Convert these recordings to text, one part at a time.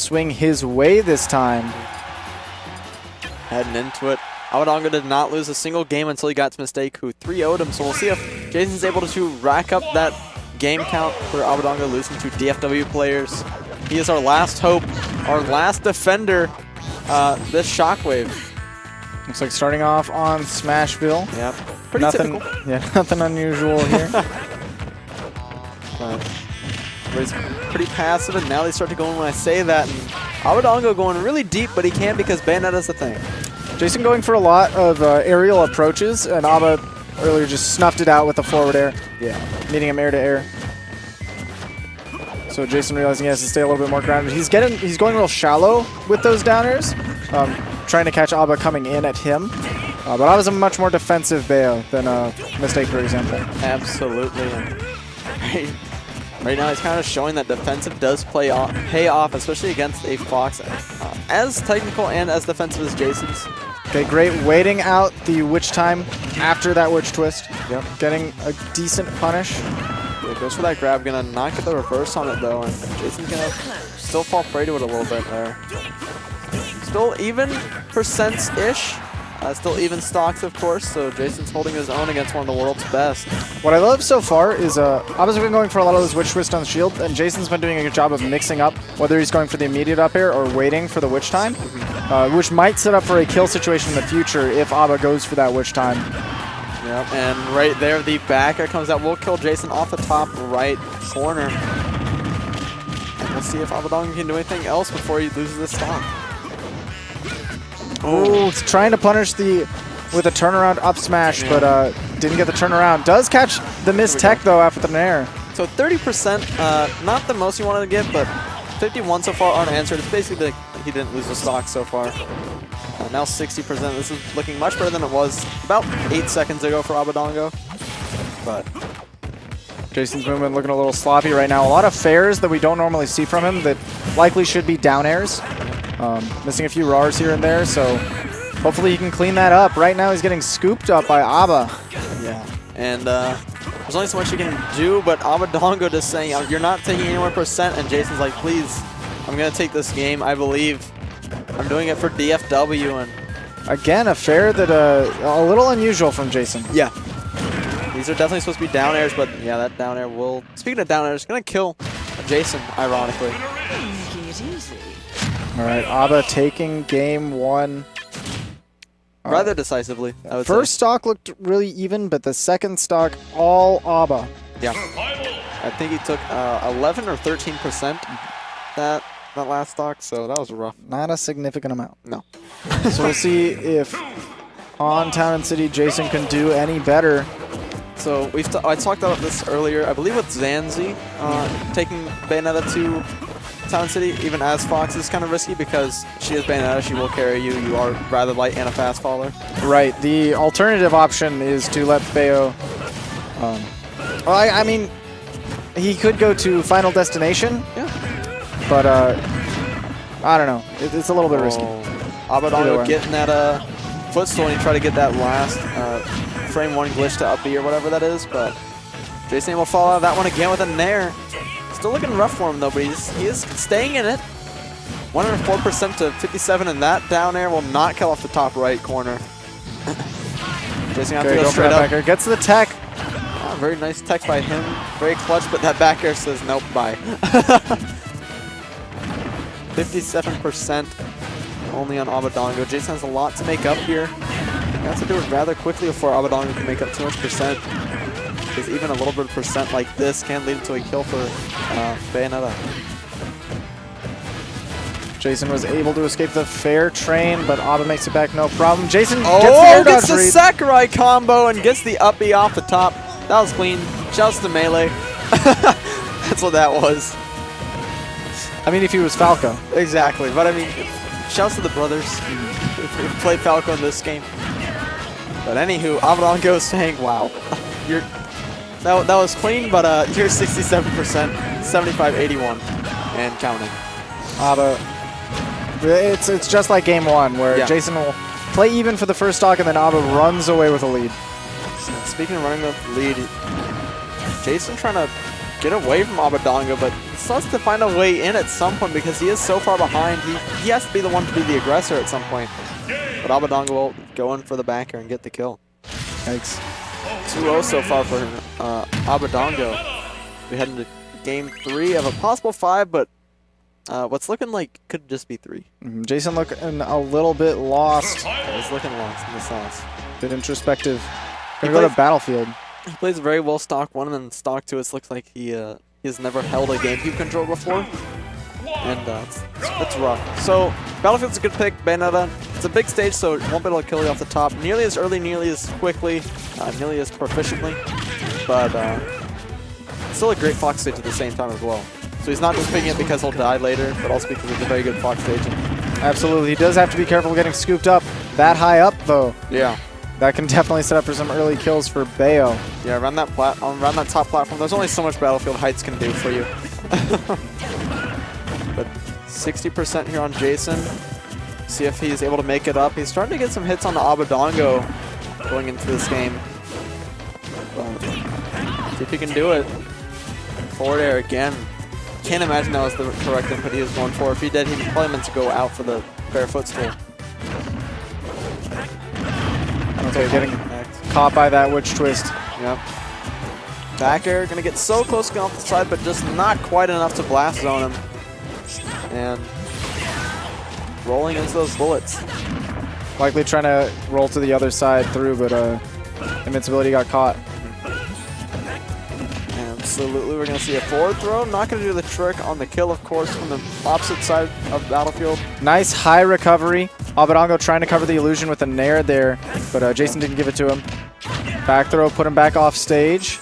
swing his way this time. Heading into it. Abadango did not lose a single game until he got to Mistake, who 3-0'd him. So we'll see if JaySon's able to rack up that game count for Abadango losing to DFW players. He is our last hope, our last defender, this Shockwave. Looks like starting off on Smashville. Yep. Pretty typical. Yeah, nothing unusual here. But he's pretty passive, and now they start to go in when I say that. And Abadango going really deep, but he can because Bayonetta's the thing. JaySon going for a lot of aerial approaches, and Aba earlier just snuffed it out with the forward air. Yeah. Meeting him air to air. So JaySon realizing he has to stay a little bit more grounded. He's going real shallow with those down airs, trying to catch Aba coming in at him. But Aba's a much more defensive Bayo than Mistake, for example. Absolutely. Right now he's kind of showing that defensive does pay off, especially against a Fox as technical and as defensive as JaySon's. Okay, great. Waiting out the witch time after that witch twist. Yep. Getting a decent punish. Yeah, goes for that grab, gonna not get the reverse on it though, and JaySon's gonna still fall prey to it a little bit there. Still even percents-ish. Still even stocks, of course, so JaySon's holding his own against one of the world's best. What I love so far is Aba's been going for a lot of those witch twists on the shield, and JaySon's been doing a good job of mixing up, whether he's going for the immediate up air or waiting for the witch time, which might set up for a kill situation in the future if Aba goes for that witch time. Yep, and right there, the back air comes out. We'll kill JaySon off the top right corner. And we'll see if Abadango can do anything else before he loses this stock. Oh, it's trying to punish with a turnaround up smash, but didn't get the turnaround. Does catch the missed tech, though, after the nair. So 30%, not the most you wanted to get, but 51 so far unanswered. It's basically like he didn't lose the stock so far. Now 60%. This is looking much better than it was about 8 seconds ago for Abadango. But JaySon's movement looking a little sloppy right now. A lot of fairs that we don't normally see from him that likely should be down airs. Missing a few RARs here and there, so hopefully he can clean that up. Right now he's getting scooped up by Aba. Yeah, and there's only so much you can do, but Abadango just saying, you're not taking any more percent, and JaySon's like, please, I'm going to take this game. I believe I'm doing it for DFW. And again, a fair that a little unusual from JaySon. Yeah. These are definitely supposed to be down airs, but yeah, that down air will, speaking of down airs, going to kill JaySon, ironically. All right, Aba taking game one. Rather decisively, I would say. First stock looked really even, but the second stock, all Aba. Yeah. I think he took 11 or 13% that last stock, so that was rough. Not a significant amount. No. So we'll see if on Town and City JaySon can do any better. So I talked about this earlier, I believe with Zanzi, taking Bayonetta to Town City, even as Fox, is kind of risky because she is Bayonetta, she will carry you. You are rather light and a fast faller. Right. The alternative option is to let Bayo... I mean, he could go to Final Destination. Yeah. But, I don't know. It's a little bit risky. Abadango getting that footstool and try to get that last frame one glitch to up B or whatever that is, but JaySon will fall out of that one again with a nair. Still looking rough for him though, but he is staying in it. 104% to 57, and that down air will not kill off the top right corner. JaySon have to go straight up. Back air. Gets the tech. Very nice tech by him. Very clutch, but that back air says nope, bye. 57% only on Abadango. JaySon has a lot to make up here. He has to do it rather quickly before Abadango can make up too much percent. Because even a little bit of percent like this can lead to a kill for Bayonetta. JaySon was able to escape the fair train, but Aba makes it back no problem. JaySon gets the Sakurai combo and gets the up B off the top. That was clean. Shouts to Melee. That's what that was. I mean, if he was Falco. Exactly, but I mean, shouts to the brothers who played Falco in this game. But anywho, Abadango is saying, wow, that was clean, but you're 67%, 75-81, and counting. Aba, it's just like game one, where JaySon will play even for the first stock, and then Aba runs away with a lead. Speaking of running with the lead, JaySon trying to get away from Abadango, but still has to find a way in at some point because he is so far behind. He has to be the one to be the aggressor at some point. But Abadango will go in for the backer and get the kill. Thanks. 2-0 so far for Abadango. We head into game 3 of a possible 5, but what's looking like could just be 3. JaySon looking a little bit lost. He's looking lost in the sauce. Bit introspective. Gonna go to Battlefield. He plays very well stock 1, and then stock 2 it looks like he has never held a GameCube controller before. And it's rough. So Battlefield's a good pick. Bayonetta, it's a big stage, so it won't be able to kill you off the top. Nearly as early, nearly as quickly, nearly as proficiently. But still a great Fox stage at the same time as well. So he's not just picking it because he'll die later, but also because it's a very good Fox stage. Absolutely. He does have to be careful getting scooped up that high up, though. Yeah. That can definitely set up for some early kills for Bayo. Yeah, around that top platform, there's only so much Battlefield heights can do for you. But 60% here on JaySon. See if he's able to make it up. He's starting to get some hits on the Abadango going into this game. See if he can do it. Forward air again. Can't imagine that was the correct input he was going for. If he did, he probably meant to go out for the bare footstool. Okay, getting caught by that witch twist. Yep. Back air, gonna get so close to off the side, but just not quite enough to blast zone him. And rolling into those bullets. Likely trying to roll to the other side through, but invincibility got caught. Absolutely, we're gonna see a forward throw. Not gonna do the trick on the kill, of course, from the opposite side of Battlefield. Nice high recovery. Abadango trying to cover the illusion with a nair there, but JaySon didn't give it to him. Back throw, put him back off stage.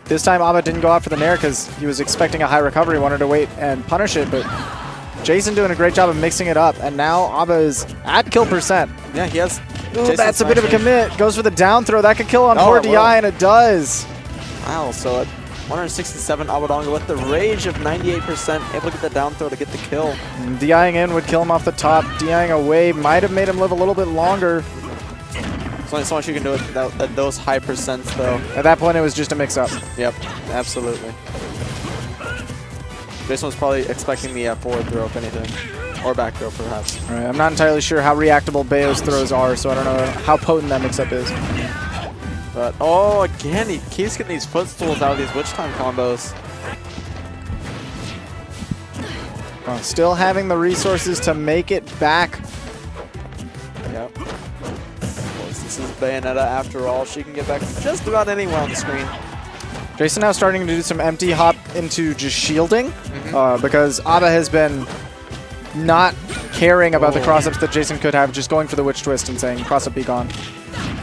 This time Aba didn't go out for the nair because he was expecting a high recovery, wanted to wait and punish it, but JaySon doing a great job of mixing it up, and now Aba is at kill percent. Yeah, he has. Ooh, that's a bit of a commit. Goes for the down throw. That could kill on poor DI, and it does. Wow, so at 167, Abadango with the rage of 98%, able to get the down throw to get the kill. DIing in would kill him off the top. DIing away might have made him live a little bit longer. There's only so much you can do at those high percents, though. At that point, it was just a mix-up. Yep, absolutely. JaySon was probably expecting the forward throw, if anything. Or back throw, perhaps. All right, I'm not entirely sure how reactable Bayo's throws are, so I don't know how potent that mix-up is. But, oh, again, he keeps getting these footstools out of these witch time combos. Still having the resources to make it back. Yep. Of course, this is Bayonetta after all. She can get back just about anywhere on the screen. JaySon now starting to do some empty hop into just shielding because Aba has been not caring about the cross-ups that JaySon could have, just going for the witch twist and saying, cross-up be gone.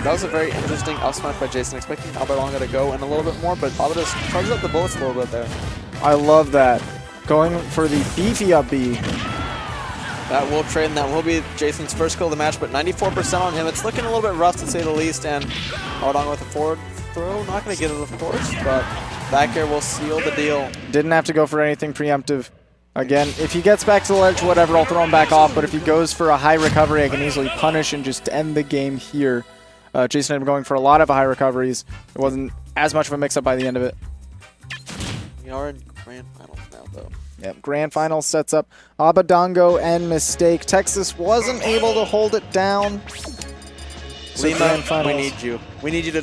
That was a very interesting up smash by JaySon, expecting Abadango to go in a little bit more, but Aba just charges up the bullets a little bit there. I love that. Going for the beefy up B. That will trade, and that will be JaySon's first kill of the match, but 94% on him. It's looking a little bit rough, to say the least, and Abadango with a forward throw. Not going to get it, of course, but back air will seal the deal. Didn't have to go for anything preemptive. Again, if he gets back to the ledge, whatever, I'll throw him back off, but if he goes for a high recovery, I can easily punish and just end the game here. JaySon had been going for a lot of high recoveries. It wasn't as much of a mix-up by the end of it. We are in grand finals now, though. Yep, grand finals sets up Abadango and Mistake. Texas wasn't able to hold it down. Lima, we need you. We need you to